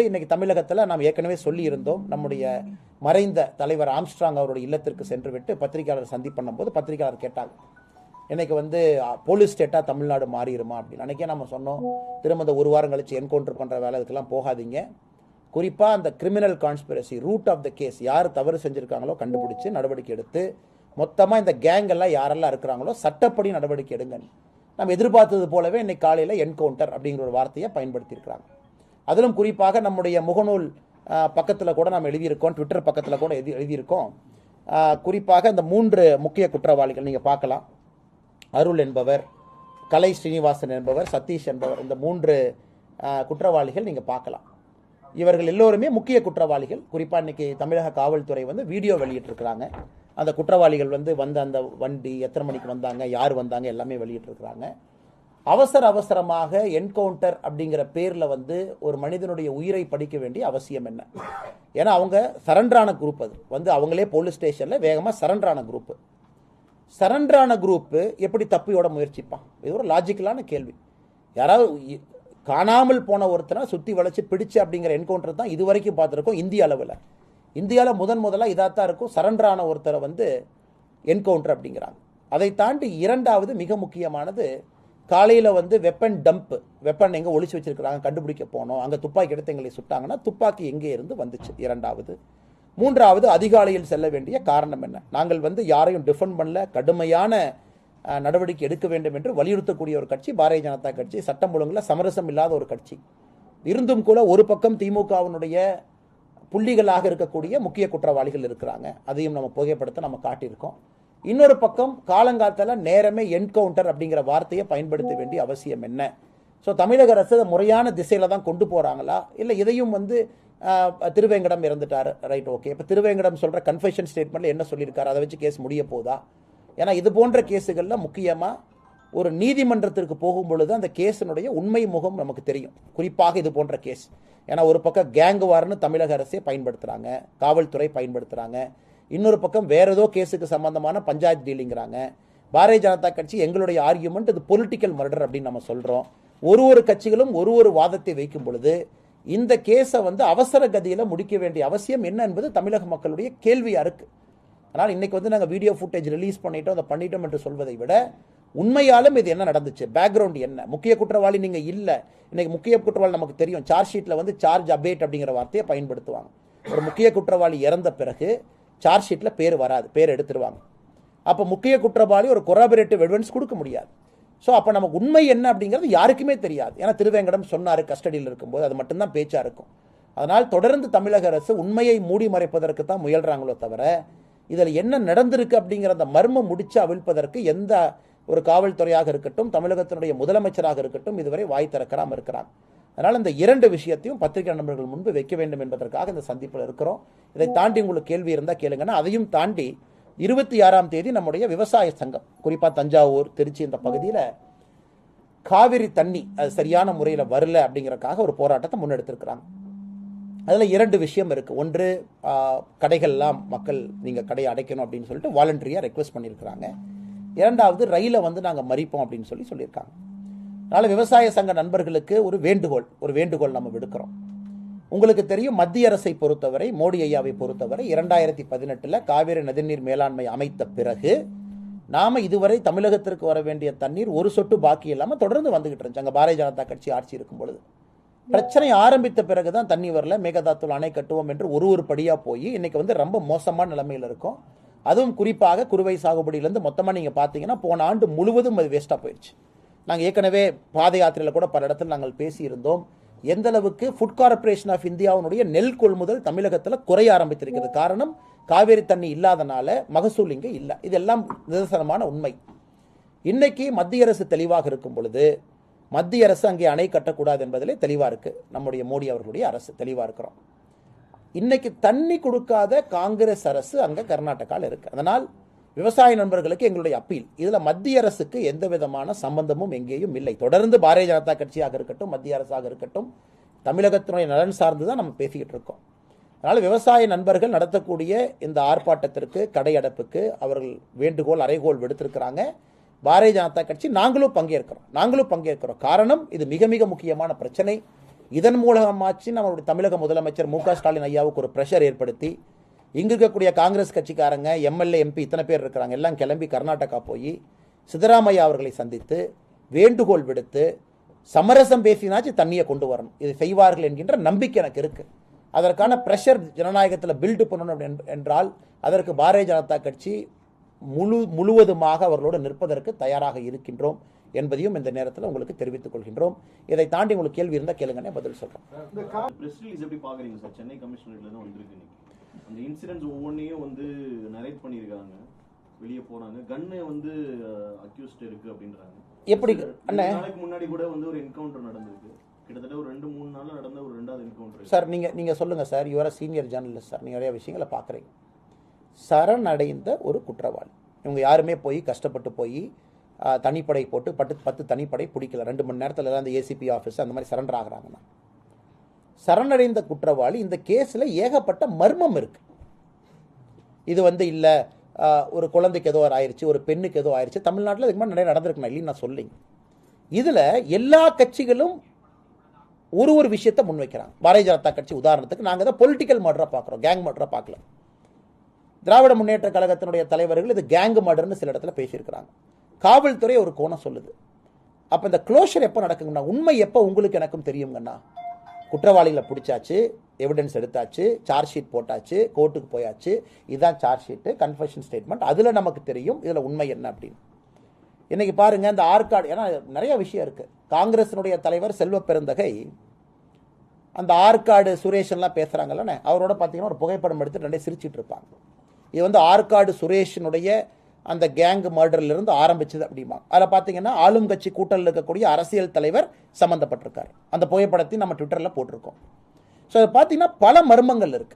இன்னைக்கு தமிழகத்தில் நாம் ஏற்கனவே சொல்லி இருந்தோம். நம்முடைய மறைந்த தலைவர் ஆம்ஸ்ட்ராங் அவருடைய இல்லத்திற்கு சென்று விட்டு பத்திரிகையாளர் சந்திப்பு பண்ணும்போது பத்திரிகையாளர் கேட்டாங்க, இன்னைக்கு போலீஸ் ஸ்டேட்டாக தமிழ்நாடு மாறிடுமா அப்படின்னு. அன்றைக்கே நம்ம சொன்னோம், திரும்ப ஒரு வாரம் கழிச்சு என்கவுண்டர் பண்ணுற வேலை இதுக்கெல்லாம் போகாதீங்க. குறிப்பாக அந்த criminal conspiracy root of the case, யார் தவறு செஞ்சுருக்காங்களோ கண்டுபிடிச்சு நடவடிக்கை எடுத்து மொத்தமாக இந்த கேங் எல்லாம் யாரெல்லாம் இருக்கிறாங்களோ சட்டப்படி நடவடிக்கை எடுங்க. நம்ம எதிர்பார்த்தது போலவே இன்னைக்கு காலையில் என்கவுண்டர் அப்படிங்கிற ஒரு வார்த்தையை பயன்படுத்தியிருக்கிறாங்க. அதிலும் குறிப்பாக நம்முடைய முகநூல் பக்கத்தில் கூட நாம் எழுதியிருக்கோம், ட்விட்டர் பக்கத்தில் கூட எழுதியிருக்கோம். குறிப்பாக இந்த 3 முக்கிய குற்றவாளிகள் நீங்கள் பார்க்கலாம். அருள் என்பவர், கலை ஸ்ரீனிவாசன் என்பவர், சதீஷ் என்பவர். இந்த 3 குற்றவாளிகள் நீங்கள் பார்க்கலாம். இவர்கள் எல்லோருமே முக்கிய குற்றவாளிகள். குறிப்பாக இன்னைக்கு தமிழக காவல்துறை வீடியோ வெளியிட்டிருக்கிறாங்க. அந்த குற்றவாளிகள் வந்த அந்த வண்டி எத்தனை மணிக்கு வந்தாங்க, யார் வந்தாங்க, எல்லாமே வெளியிட்டிருக்கிறாங்க. அவசரமாக என்கவுண்டர் அப்படிங்கிற பேரில் ஒரு மனிதனுடைய உயிரை படிக்க வேண்டிய அவசியம் என்ன? ஏன்னா அவங்க சரண்டரான குரூப். அது அவங்களே போலீஸ் ஸ்டேஷனில் வேகமாக சரண்டரான குரூப்பு எப்படி தப்பியோட முயற்சிப்பான்? இது ஒரு லாஜிக்கலான கேள்வி. யாராவது காணாமல் போன ஒருத்தனை சுற்றி வளைச்சு பிடிச்சு அப்படிங்கிற என்கவுண்டர் தான் இது வரைக்கும் பார்த்துருக்கோம். இந்தியாவில் முதலாக இதாகத்தான் இருக்கும். சரண்டரான ஒருத்தரை என்கவுண்டர் அப்படிங்கிறாங்க. அதை தாண்டி இரண்டாவது மிக முக்கியமானது, காலையில் வெப்பன் டம்ப், வெப்பன் எங்கே ஒளிச்சு வச்சிருக்கிறாங்க கண்டுபிடிக்க போனோம், அங்கே துப்பாக்கி எடுத்து எங்களை சுட்டாங்கன்னா துப்பாக்கி எங்கே இருந்து வந்துச்சு? இரண்டாவது. மூன்றாவது, அதிகாலையில் செல்ல வேண்டிய காரணம் என்ன? நாங்கள் யாரையும் டிஃபெண்ட் பண்ணல, கடுமையான நடவடிக்கை எடுக்க வேண்டும் என்று வலியுறுத்தக்கூடிய ஒரு கட்சி பாரதிய ஜனதா கட்சி. சட்டம் ஒழுங்கில் சமரசம் இல்லாத ஒரு கட்சி. இருந்தும் கூட ஒரு பக்கம் திமுகவினுடைய புள்ளிகளாக இருக்கக்கூடிய முக்கிய குற்றவாளிகள் இருக்கிறாங்க. அதையும் நம்ம புகைப்படத்தை நம்ம காட்டியிருக்கோம். இன்னொரு பக்கம் காலங்காலத்தில் நேரமே என்கவுண்டர் அப்படிங்கிற வார்த்தையை பயன்படுத்த வேண்டிய அவசியம் என்ன? ஸோ தமிழக அரசு முறையான திசையில் தான் கொண்டு போகிறாங்களா, இல்லை இதையும் திருவேங்கடம் இறந்துட்டார், ரைட், ஓகே, இப்போ திருவேங்கடம் சொல்கிற கன்ஃபெஷன் ஸ்டேட்மெண்ட்டில் என்ன சொல்லியிருக்காரு, அதை வச்சு கேஸ் முடிய போதா? ஏன்னா இது போன்ற கேஸுகளில் முக்கியமாக ஒரு நீதிமன்றத்திற்கு போகும் பொழுது அந்த கேஸினுடைய உண்மை முகம் நமக்கு தெரியும். குறிப்பாக இது போன்ற கேஸ். ஏன்னா ஒரு பக்கம் கேங் வார்னு தமிழக அரசே பயன்படுத்துகிறாங்க, காவல்துறை பயன்படுத்துகிறாங்க. இன்னொரு பக்கம் வேற ஏதோ கேஸுக்கு சம்பந்தமான பஞ்சாயத்து டீலிங்கிறாங்க. பாரதிய ஜனதா கட்சி எங்களுடைய ஆர்கியூமெண்ட் இது பொலிட்டிக்கல் மர்டர் அப்படின்னு நம்ம சொல்கிறோம். ஒரு கட்சிகளும் ஒரு வாதத்தை வைக்கும் பொழுது இந்த கேஸை அவசர கதியில் முடிக்க வேண்டிய அவசியம் என்ன என்பது தமிழக மக்களுடைய கேள்வியாக இருக்குது. அதனால் இன்னைக்கு நாங்கள் வீடியோ ஃபுட்டேஜ் ரிலீஸ் பண்ணிட்டோம், அதை பண்ணிட்டோம் என்று சொல்வதை விட உண்மையாலும் இது என்ன நடந்துச்சு, பேக்ரவுண்ட் என்ன? முக்கிய குற்றவாளி நீங்கள் இல்லை. இன்னைக்கு முக்கிய குற்றவாளி நமக்கு தெரியும். சார்ஜ் ஷீட்டில் சார்ஜ் அபேட் அப்படிங்கிற வார்த்தையை பயன்படுத்துவாங்க. ஒரு முக்கிய குற்றவாளி இறந்த பிறகு சார்ஜ் ஷீட்டில் பேர் வராது, பேர் எடுத்துருவாங்க. அப்போ முக்கிய குற்றவாளி ஒரு கொராபரேட்டிவ் எவிடன்ஸ் கொடுக்க முடியாது. ஸோ அப்போ நமக்கு உண்மை என்ன அப்படிங்கிறது யாருக்குமே தெரியாது. ஏன்னா திருவேங்கடம் சொன்னார் கஸ்டடியில் இருக்கும்போது, அது மட்டும்தான் பேச்சாக இருக்கும். அதனால் தொடர்ந்து தமிழக அரசு உண்மையை மூடி மறைப்பதற்கு தான் முயல்றாங்களோ தவிர இதில் என்ன நடந்திருக்கு அப்படிங்கிற அந்த மர்மம் முடிச்சு அவிழ்ப்பதற்கு எந்த ஒரு காவல்துறையாக இருக்கட்டும், தமிழகத்தினுடைய முதலமைச்சராக இருக்கட்டும் இதுவரை வாய் திறக்காமல் இருக்கிறாங்க. அதனால் இந்த 2 விஷயத்தையும் பத்திரிகை நண்பர்கள் முன்பு வைக்க வேண்டும் என்பதற்காக இந்த சந்திப்பில் இருக்கிறோம். இதை தாண்டி உங்களுக்கு கேள்வி இருந்தால் கேளுங்கன்னா, அதையும் தாண்டி 26ஆம் தேதி நம்முடைய விவசாய சங்கம், குறிப்பாக தஞ்சாவூர், திருச்சி இந்த பகுதியில் காவிரி தண்ணி அது சரியான முறையில் வரல அப்படிங்கிறதுக்காக ஒரு போராட்டத்தை முன்னெடுத்திருக்கிறாங்க. அதில் 2 விஷயம் இருக்குது. ஒன்று, கடைகள்லாம் மக்கள் நீங்கள் கடையை அடைக்கணும் அப்படின்னு சொல்லிட்டு வாலண்டரியாக ரெக்வஸ்ட் பண்ணியிருக்கிறாங்க. இரண்டாவது, ரயிலை நாங்கள் மறிப்போம் அப்படின்னு சொல்லியிருக்காங்க. அதனால் விவசாய சங்க நண்பர்களுக்கு ஒரு வேண்டுகோள் நம்ம விடுக்கிறோம். உங்களுக்கு தெரியும், மத்திய அரசை பொறுத்தவரை, மோடி ஐயாவை பொறுத்தவரை 2018 காவிரி நதிநீர் மேலாண்மை அமைத்த பிறகு நாம இதுவரை தமிழகத்திற்கு வர வேண்டிய தண்ணீர் ஒரு சொட்டு பாக்கி இல்லாமல் தொடர்ந்து வந்துகிட்டு இருந்துச்சு. அங்கே பாரதிய ஜனதா கட்சி ஆட்சி இருக்கும் பொழுது. பிரச்சனை ஆரம்பித்த பிறகுதான் தண்ணி வரல, மேகதாத்துல அணை கட்டுவோம் என்று ஒரு படியாக போய் இன்னைக்கு ரொம்ப மோசமான நிலைமையில் இருக்கும். அதுவும் குறிப்பாக குறுவை சாகுபடியிலேருந்து மொத்தமாக நீங்கள் பார்த்தீங்கன்னா போன ஆண்டு முழுவதும் அது வேஸ்ட்டாக போயிடுச்சு. நாங்கள் ஏற்கனவே பாத யாத்திரையில் கூட பல இடத்துல நாங்கள் பேசியிருந்தோம். எந்த அளவுக்கு ஃபுட் கார்பரேஷன் ஆஃப் இந்தியாவுடைய நெல் கொள்முதல் தமிழகத்தில் குறைய ஆரம்பித்திருக்கிறது. காரணம், காவேரி தண்ணி இல்லாதனால மகசூல் இங்கே இல்லை. இதெல்லாம் நிதர்சனமான உண்மை. இன்னைக்கு மத்திய அரசு தெளிவாக இருக்கும் பொழுது மத்திய அரசு அங்கே அணை கட்டக்கூடாது என்பதிலே தெளிவாக இருக்குது. நம்முடைய மோடி அவர்களுடைய அரசு தெளிவாக இருக்கிறோம். இன்னைக்கு தண்ணி கொடுக்காத காங்கிரஸ் அரசு அங்கே கர்நாடகாவில் இருக்கு. அதனால் விவசாய நண்பர்களுக்கு எங்களுடைய அப்பீல், இதில் மத்திய அரசுக்கு எந்த விதமான சம்பந்தமும் எங்கேயும் இல்லை. தொடர்ந்து பாரதிய ஜனதா கட்சியாக இருக்கட்டும், மத்திய அரசாக இருக்கட்டும், தமிழகத்தினுடைய நலன் சார்ந்து தான் நம்ம பேசிக்கிட்டு இருக்கோம். அதனால் விவசாய நண்பர்கள் நடத்தக்கூடிய இந்த ஆர்ப்பாட்டத்திற்கு, கடையடைப்புக்கு அவர்கள் வேண்டுகோள், அறைகோள் விடுத்திருக்கிறாங்க. பாரதிய ஜனதா கட்சி நாங்களும் பங்கேற்கிறோம். காரணம், இது மிக மிக முக்கியமான பிரச்சனை. இதன் மூலமாச்சு நம்மளுடைய தமிழக முதலமைச்சர் மு.க.ஸ்டாலின் ஐயாவுக்கு ஒரு ப்ரெஷர் ஏற்படுத்தி இங்கே இருக்கக்கூடிய காங்கிரஸ் கட்சிக்காரங்க எம்எல்ஏ எம்பி இத்தனை பேர் இருக்கிறாங்க, எல்லாம் கிளம்பி கர்நாடகா போய் சித்தராமையா அவர்களை சந்தித்து வேண்டுகோள் விடுத்து சமரசம் பேசினாச்சு தண்ணியை கொண்டு வரணும், இதை செய்வார்கள் என்கின்ற நம்பிக்கை எனக்கு இருக்குது. அதற்கான ப்ரெஷர் ஜனநாயகத்தில் பில்டு பண்ணணும் என்றால் அதற்கு பாரதிய ஜனதா கட்சி முழுவதுமாக அவர்களோடு நிற்பதற்கு தயாராக இருக்கின்றோம் என்பதையும் இந்த நேரத்தில் உங்களுக்கு தெரிவித்துக் கொள்கின்றோம். இதை தாண்டி உங்களுக்கு கேள்வி இருந்தால் கேளுங்கன்னே பதில் சொல்றோம். சென்னை கமிஷனர்ல வந்திருக்கு, அந்த இன்சிடென்ட்ஸ் ஒவ்வொன்றையும் வந்து நரேட் பண்ணியிருக்காங்க, வெளியே போனாங்க, கன்னு வந்து அக்யூஸ்ட் இருக்கு அப்படின்றாங்க. எப்படி நாளைக்கு முன்னாடி கூட வந்து ஒரு என்கவுண்டர் நடந்திருக்கு, கிட்டத்தட்ட ஒரு 2-3 நாள் நடந்த ஒரு 2வது என்கவுண்டர். சார் நீங்க சொல்லுங்க sir, your senior journalist sir, நீங்க நிறைய விஷயங்களை பார்க்குறீங்க. சரணடைந்த ஒரு குற்றவாளி, இவங்க யாருமே போய் கஷ்டப்பட்டு போய் தனிப்படை போட்டு 10 தனிப்படை பிடிக்கல, 2 மணி நேரத்தில் எல்லாம் அந்த ஏசிபி ஆஃபீஸ் அந்த மாதிரி சரண்டர் ஆகிறாங்கன்னா, சரணடைந்த குற்றவாளி இந்த கேஸில் ஏகப்பட்ட மர்மம் இருக்கு. இது வந்து இல்லை ஒரு குழந்தைக்கு ஏதோ ஆயிடுச்சு, ஒரு பெண்ணுக்கு ஏதோ ஆயிடுச்சு, தமிழ்நாட்டில் இதுக்கு மாதிரி நிறைய நடந்திருக்குண்ணா, இல்லைன்னு நான் சொல்லிங்க. இதில் எல்லா கட்சிகளும் ஒரு விஷயத்தை முன்வைக்கிறாங்க. பாரதிய ஜனதா கட்சி உதாரணத்துக்கு நாங்கள் தான் பொலிட்டிக்கல் மர்டராக பார்க்குறோம், கேங் மர்டராக பார்க்கல. திராவிட முன்னேற்ற கழகத்தினுடைய தலைவர்கள் இது கேங் மர்டர்னு சில இடத்துல பேசியிருக்கிறாங்க. காவல்துறை ஒரு கோணம் சொல்லுது. அப்போ இந்த க்ளோஷர் எப்போ நடக்குங்கண்ணா, உண்மை எப்போ உங்களுக்கு எனக்கும் தெரியுங்கண்ணா, குற்றவாளிகளை பிடிச்சாச்சு, எவிடன்ஸ் எடுத்தாச்சு, சார்ஜ் ஷீட் போட்டாச்சு, கோர்ட்டுக்கு போயாச்சு, இதுதான் சார்ஜ் ஷீட்டு, கன்ஃபெஷன் ஸ்டேட்மெண்ட், அதில் நமக்கு தெரியும் இதில் உண்மை என்ன அப்படின்னு. இன்னைக்கு பாருங்க இந்த ஆற்காடு, ஏன்னா நிறைய விஷயம் இருக்கு. காங்கிரசினுடைய தலைவர் செல்வ பெருந்தகை அந்த ஆற்காடு சுரேஷன்லாம் பேசுறாங்கல்ல, அவரோட பார்த்தீங்கன்னா ஒரு புகைப்படம் எடுத்து ரெண்டே சிரிச்சிட்டு இருப்பாங்க. இது வந்து ஆற்காடு சுரேஷனுடைய அந்த கேங் மர்டர்லேருந்து ஆரம்பிச்சது அப்படிமா. அதில் பார்த்தீங்கன்னா ஆளும் கட்சி கூட்டணியில் இருக்கக்கூடிய அரசியல் தலைவர் சம்மந்தப்பட்டிருக்காரு. அந்த புகைப்படத்தையும் நம்ம ட்விட்டரில் போட்டிருக்கோம். ஸோ அதை பார்த்தீங்கன்னா பல மர்மங்கள் இருக்கு.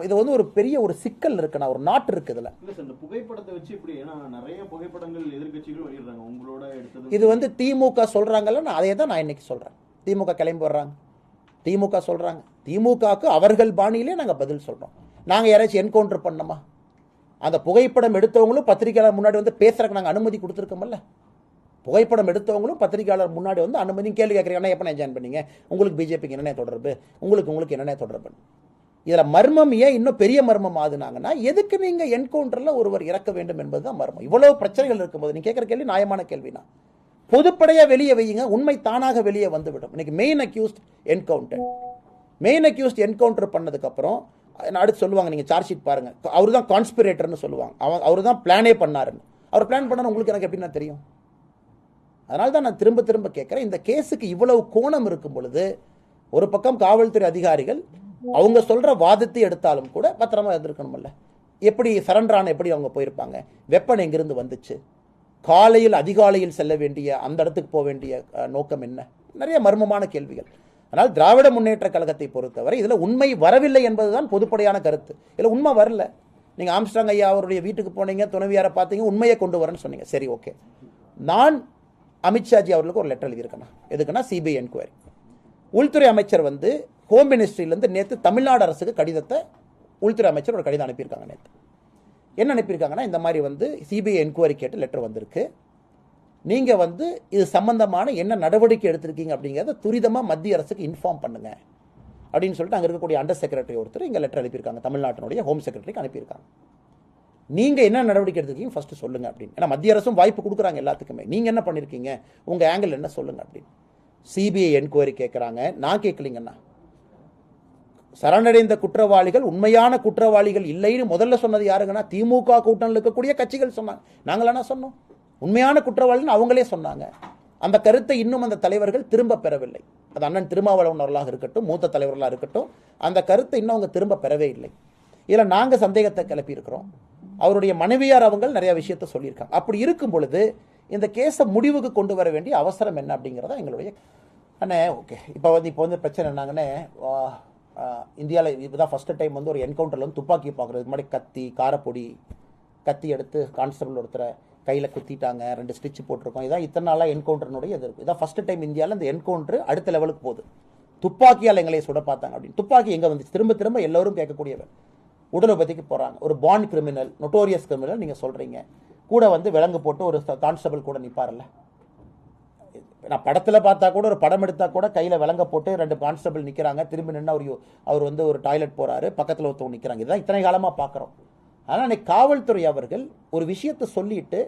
இது வந்து ஒரு பெரிய ஒரு சிக்கல் இருக்குண்ணா, ஒரு நாட்டு இருக்கு இதில். இந்த புகைப்படத்தை வச்சு இப்படி நிறைய புகைப்படங்கள் எதிர்கட்சிகள் வெளியிடுறாங்க, உங்களோட எடுத்தது. இது வந்து திமுக சொல்றாங்கல்ல, நான் அதே தான் நான் இன்னைக்கு சொல்றேன். திமுக கிளம்பி வர்றாங்க, திமுக சொல்றாங்க, திமுகவுக்கு அவர்கள் பாணியிலே நாங்கள் பதில் சொல்றோம். நாங்கள் யாராச்சும் என்கவுண்டர் பண்ணோமா? அந்த புகைப்படம் எடுத்தவங்களும் பத்திரிகையாளர் முன்னாடி வந்து பேசுறதுக்கு நாங்கள் அனுமதி கொடுத்துருக்கோம்ல. புகைப்படம் எடுத்தவங்களும் பத்திரிகையாளர் முன்னாடி வந்து அனுமதி கேள்வி கேட்குறீங்க, எப்போ நான் ஜாயின் பண்ணீங்க, உங்களுக்கு பிஜேபிக்கு என்னென்ன தொடர்பு, உங்களுக்கு என்னென்ன தொடர்பு. இதில் மர்மம் ஏன் இன்னும் பெரிய மர்மம் ஆகுனாங்கன்னா, எதுக்கு நீங்கள் என்கவுண்டரில் ஒருவர் இறக்க வேண்டும் என்பது தான் மர்மம். இவ்வளோ பிரச்சனைகள் இருக்கும்போது நீங்கள் கேட்குற கேள்வி நியாயமான கேள்வினா, பொதுப்படையாக வெளியே வையுங்க, உண்மை தானாக வெளியே வந்துவிடும். இன்னைக்கு மெயின் அக்யூஸ்ட் என்கவுண்டர் பண்ணதுக்கப்புறம் அடுத்து சொல்லுவாங்க, நீங்கள் சார்ஜ் ஷீட் பாருங்க, அவர் தான் கான்ஸ்பிரேட்டர்னு சொல்லுவாங்க, அவர் தான் பிளானே பண்ணாருன்னு. அவர் பிளான் பண்ணாரு உங்களுக்கு எனக்கு எப்படின்னா தெரியும். அதனால தான் நான் திரும்ப திரும்ப கேட்குறேன், இந்த கேஸுக்கு இவ்வளவு கோணம் இருக்கும் பொழுது ஒரு பக்கம் காவல்துறை அதிகாரிகள் அவங்க சொல்ற வாதத்தை எடுத்தாலும் கூட பத்திரமா இருந்திருக்கணும்ல. எப்படி சரண்டரான எப்படி அவங்க போயிருப்பாங்க, வெப்பன் எங்கிருந்து வந்துச்சு, காலையில் அதிகாலையில் செல்ல வேண்டிய அந்த இடத்துக்கு போக வேண்டிய நோக்கம் என்ன, நிறைய மர்மமான கேள்விகள். ஆனால் திராவிட முன்னேற்ற கழகத்தை பொறுத்தவரை இதில் உண்மை வரவில்லை என்பதுதான் பொதுப்படையான கருத்து. இதில் உண்மை வரல. நீங்கள் ஆம்ஸ்ட்ராங் ஐயா அவருடைய வீட்டுக்கு போனீங்க, துணைவியாரை பார்த்தீங்க, உண்மையை கொண்டு வரேன்னு சொன்னீங்க, சரி ஓகே. நான் அமித்ஷாஜி அவர்களுக்கு ஒரு லெட்டர் எழுதியிருக்கேன். எதுக்குன்னா சிபிஐ என்கொயரி. உள்துறை அமைச்சர் வந்து ஹோம் மினிஸ்ட்ரியிலேருந்து நேற்று தமிழ்நாடு அரசுக்கு கடிதத்தை உள்துறை அமைச்சர் ஒரு கடிதம் அனுப்பியிருக்காங்க. நேற்று என்ன அனுப்பியிருக்காங்கன்னா, இந்த மாதிரி வந்து சிபிஐ என்கொயரி கேட்டு லெட்டர் வந்திருக்கு, நீங்கள் வந்து இது சம்பந்தமான என்ன நடவடிக்கை எடுத்திருக்கீங்க அப்படிங்கிறத துரிதமாக மத்திய அரசுக்கு இன்ஃபார்ம் பண்ணுங்க அப்படின்னு சொல்லிட்டு அங்கே இருக்கக்கூடிய அண்டர் செக்ரட்டரி ஒருத்தர் இங்கே லெட்டர் அனுப்பியிருக்காங்க, தமிழ்நாட்டினுடைய ஹோம் செக்ரட்டரிக்கு அனுப்பியிருக்காங்க. நீங்கள் என்ன நடவடிக்கை எடுத்திருக்கீங்க ஃபஸ்ட்டு சொல்லுங்கள் அப்படின்னு. ஏன்னா மத்திய அரசும் வாய்ப்பு கொடுக்குறாங்க எல்லாத்துக்குமே, நீங்கள் என்ன பண்ணியிருக்கீங்க, உங்கள் ஆங்கிள் என்ன சொல்லுங்கள் அப்படின்னு. சிபிஐ என்கொயரி கேட்குறாங்க. நான் கேட்கலீங்கண்ணா, சரணடைந்த குற்றவாளிகள் உண்மையான குற்றவாளிகள் இல்லைன்னு முதல்ல சொன்னது யாருங்கன்னா, திமுக கூட்டணியில் இருக்கக்கூடிய கட்சிகள் சொன்னாங்க. நாங்களா சொன்னோம் உண்மையான குற்றவாளின்னு அவங்களே சொன்னாங்க. அந்த கருத்தை இன்னும் அந்த தலைவர்கள் திரும்ப பெறவில்லை. அது அண்ணன் திருமாவளவன் அவர்களாக இருக்கட்டும், மூத்த தலைவர்களாக இருக்கட்டும், அந்த கருத்தை இன்னும் அவங்க திரும்ப பெறவே இல்லை. இதில் நாங்கள் சந்தேகத்தை கிளப்பி இருக்கிறோம். அவருடைய மனைவியார் அவங்க நிறைய விஷயத்த சொல்லியிருக்காங்க. அப்படி இருக்கும் பொழுது இந்த கேஸை முடிவுக்கு கொண்டு வர வேண்டிய அவசரம் என்ன அப்படிங்கிறத எங்களுடைய அண்ணே ஓகே. இப்போ வந்து பிரச்சனை என்னாங்கன்னே, இந்தியாவில் இப்போ தான் ஃபஸ்ட்டு டைம் வந்து ஒரு என்கவுண்டரில் வந்து துப்பாக்கி பார்க்குறதுக்கு முன்னாடி கத்தி காரப்பொடி கத்தி எடுத்து கான்ஸ்டபிள் ஒருத்தரை கையில் குத்திட்டாங்க, 2 ஸ்டிச் போட்டிருக்கோம். இதான் இத்தனை நாளாக என்கவுண்டர்னுடைய இது இருக்குது. இதான் ஃபஸ்ட்டு டைம் இந்தியாவில் இந்த என்கவுண்டர் அடுத்த லெவலுக்கு போகுது. துப்பாக்கியால் எங்களை சுட பார்த்தாங்க அப்படின்னு. துப்பாக்கி எங்கே வந்துச்சு, திரும்ப திரும்ப எல்லோரும் கேட்கக்கூடியவர். உடலுபதிக்கு போகிறாங்க, ஒரு பாண்ட் கிரிமினல், நொட்டோரியஸ் கிரிமினல் நீங்கள் சொல்கிறீங்க, கூட வந்து விலங்கு போட்டு ஒரு கான்ஸ்டபிள் கூட நிற்பார்ல. நான் படத்தில் பார்த்தா கூட ஒரு படம் எடுத்தால் கூட கையில் விலங்க போட்டு 2 கான்ஸ்டபிள் நிற்கிறாங்க, திரும்பி நின்று அவர் வந்து ஒரு டாய்லெட் போகிறாரு, பக்கத்தில் ஒருத்தவங்க நிற்கிறாங்க. இதுதான் இத்தனை காலமாக பார்க்குறோம். ஆனால் அன்றைக்கி காவல்துறை அவர்கள் ஒரு விஷயத்தை சொல்லிட்டு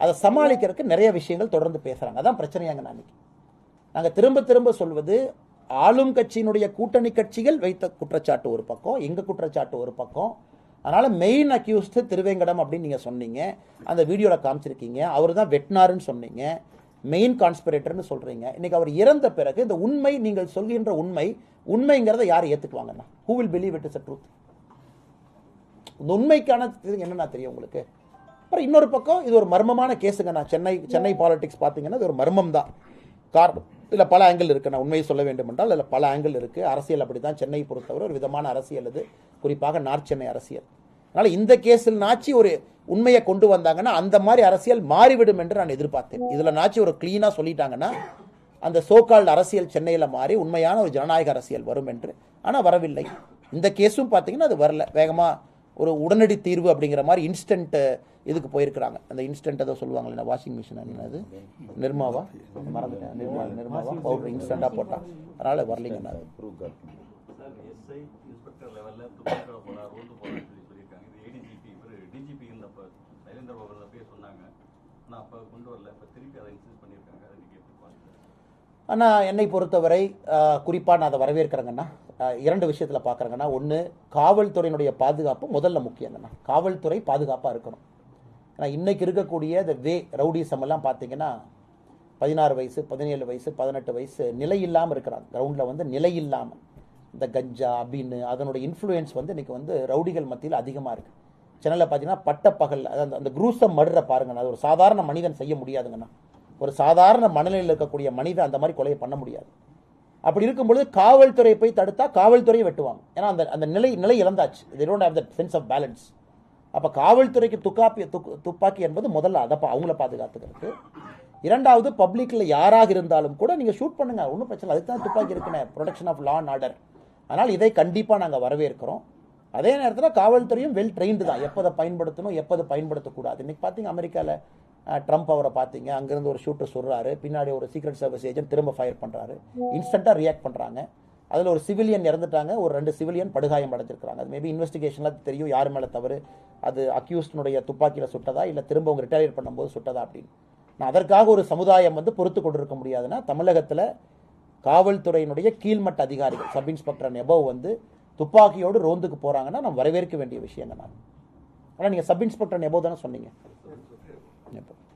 அதை சமாளிக்கிறதுக்கு நிறைய விஷயங்கள் தொடர்ந்து பேசுகிறாங்க. அதான் பிரச்சனையாங்க. நாங்கள் திரும்ப திரும்ப சொல்வது, ஆளும் கட்சியினுடைய கூட்டணி கட்சிகள் வைத்த குற்றச்சாட்டு ஒரு பக்கம், எங்கள் குற்றச்சாட்டு ஒரு பக்கம். அதனால் மெயின் அக்யூஸ்டு திருவேங்கடம் அப்படின்னு நீங்கள் சொன்னீங்க, அந்த வீடியோவில் காமிச்சிருக்கீங்க. அவர் தான் வெட்டினாருன்னு சொன்னீங்க, மெயின் கான்ஸ்பிரேட்டர்னு சொல்கிறீங்க. இன்றைக்கி அவர் இறந்த பிறகு இந்த உண்மை, நீங்கள் சொல்கின்ற உண்மைங்கிறத யார் ஏற்றுக்குவாங்கண்ணா? Who will believe it is a truth? இந்த உண்மைக்கான என்னன்னா தெரியும் உங்களுக்கு. அப்புறம் இன்னொரு பக்கம் இது ஒரு மர்மமான கேஸுங்கண்ணா. சென்னை பாலிடிக்ஸ் பார்த்தீங்கன்னா இது ஒரு மர்மம் தான். காரணம் இதில் பல ஆங்கிள் இருக்குது. நான் உண்மையை சொல்ல வேண்டும் என்றால் இதில் பல ஆங்கிள் இருக்குது. அரசியல் அப்படி தான் சென்னை பொறுத்தவரை ஒரு விதமான அரசியல், இது குறிப்பாக நார்த் சென்னை அரசியல். அதனால் இந்த கேஸில் நாச்சி ஒரு உண்மையை கொண்டு வந்தாங்கன்னா அந்த மாதிரி அரசியல் மாறிவிடும் என்று நான் எதிர்பார்த்தேன். இதில் நாச்சி ஒரு க்ளீனாக சொல்லிட்டாங்கன்னா அந்த சோகால்டு அரசியல் சென்னையில் மாறி உண்மையான ஒரு ஜனநாயக அரசியல் வரும் என்று. ஆனால் வரவில்லை. இந்த கேஸும் பார்த்தீங்கன்னா அது வரல. வேகமாக ஒரு உடனடி தீர்வு அப்படிங்கிற மாதிரி இன்ஸ்டன்ட் இதுக்கு போயிருக்கிறாங்க. அந்த இன்ஸ்டன்ட் ஏதோ சொல்லுவாங்களே, வாஷிங் மிஷின் என்னது, நிர்மாவா, மறந்துட்டேன், நிர்மாவா பவுடர் இன்ஸ்டண்ட்டாக போட்டால், அதனால் வரலிங்கண்ணா. ஆனால் என்னை பொறுத்தவரை குறிப்பாக நான் அதை வரவேற்கிறேங்கண்ணா. 2 விஷயத்தில் பார்க்குறேங்கண்ணா. ஒன்று, காவல்துறையினுடைய பாதுகாப்பு முதல்ல முக்கியங்கண்ணா. காவல்துறை பாதுகாப்பாக இருக்கணும். ஏன்னா இன்றைக்கி இருக்கக்கூடிய இந்த ரவுடிசம் எல்லாம் பார்த்தீங்கன்னா 16 வயசு 17 வயசு 18 வயசு நிலை இல்லாமல் இருக்கிறாங்க. கிரவுண்டில் வந்து நிலை இல்லாமல் இந்த கஞ்சா அப்படின்னு அதனுடைய இன்ஃப்ளூயன்ஸ் வந்து இன்றைக்கி வந்து ரவுடிகள் மத்தியில் அதிகமாக இருக்குது. சென்னையில் பார்த்தீங்கன்னா பட்டப்பகல் அந்த குரூசம் மர்டரை பாருங்கண்ணா. அது ஒரு சாதாரண மனிதன் செய்ய முடியாதுங்கண்ணா. ஒரு சாதாரண மனநிலையில் இருக்கக்கூடிய மனிதன் அந்த மாதிரி கொலையை பண்ண முடியாது. அப்படி இருக்கும்பொழுது காவல்துறை போய் தடுத்தா காவல்துறையை வெட்டுவாங்க. ஏன்னா அந்த நிலை இழந்தாச்சு. they don't have that sense of balance. அப்போ காவல்துறைக்கு துப்பாக்கி என்பது முதல்ல அதை அவங்கள பாதுகாத்துக்கிறது. 2வது, பப்ளிக்கில் யாராக இருந்தாலும் கூட நீங்கள் ஷூட் பண்ணுங்க, ஒன்றும் பிரச்சனை. அதுக்கு தான் துப்பாக்கி இருக்குன்னு, protection of law and order. அதனால் இதை கண்டிப்பாக நாங்கள் வரவேற்கிறோம். அதே நேரத்தில் காவல்துறையும் வெல் ட்ரெயின்டு தான், எப்போதை பயன்படுத்தணும் எப்போது பயன்படுத்தக்கூடாது. இன்றைக்கி பார்த்தீங்க அமெரிக்காவில் ட்ரம்ப் அவரை பார்த்தீங்க, அங்கேருந்து ஒரு ஷூட்டர் சொல்கிறாரு, பின்னாடி ஒரு சீக்ரெட் சர்வீஸ் ஏஜென்ட் திரும்ப ஃபயர் பண்ணுறாரு, இன்ஸ்டண்ட்டாக ரியாக்ட் பண்ணுறாங்க. அதில் ஒரு சிவிலியன் இறந்துட்டாங்க, ஒரு 2 சிவிலியன் படுகாயம் அடைஞ்சிருக்காங்க. அது மேபி இன்வெஸ்டிகேஷனில் தெரியும் யார் மேலே தவறு, அது அக்யூஸ்டனுடைய துப்பாக்கியில் சுட்டதா இல்லை திரும்ப அவங்க ரிட்டையர் பண்ணும்போது சுட்டதா அப்படின்னு. நான் அதற்காக ஒரு சமுதாயம் வந்து பொறுத்து கொண்டிருக்க முடியாதுன்னா, தமிழகத்தில் காவல்துறையினுடைய கீழ்மட்ட அதிகாரிகள் சப் இன்ஸ்பெக்டர் எபோவ் வந்து துப்பாக்கியோடு ரோந்துக்கு போகிறாங்கன்னா நம்ம வரவேற்க வேண்டிய விஷயம் தான். ஆனால் நீங்கள் சப் இன்ஸ்பெக்டர் எபோவ் தானே சொன்னீங்க.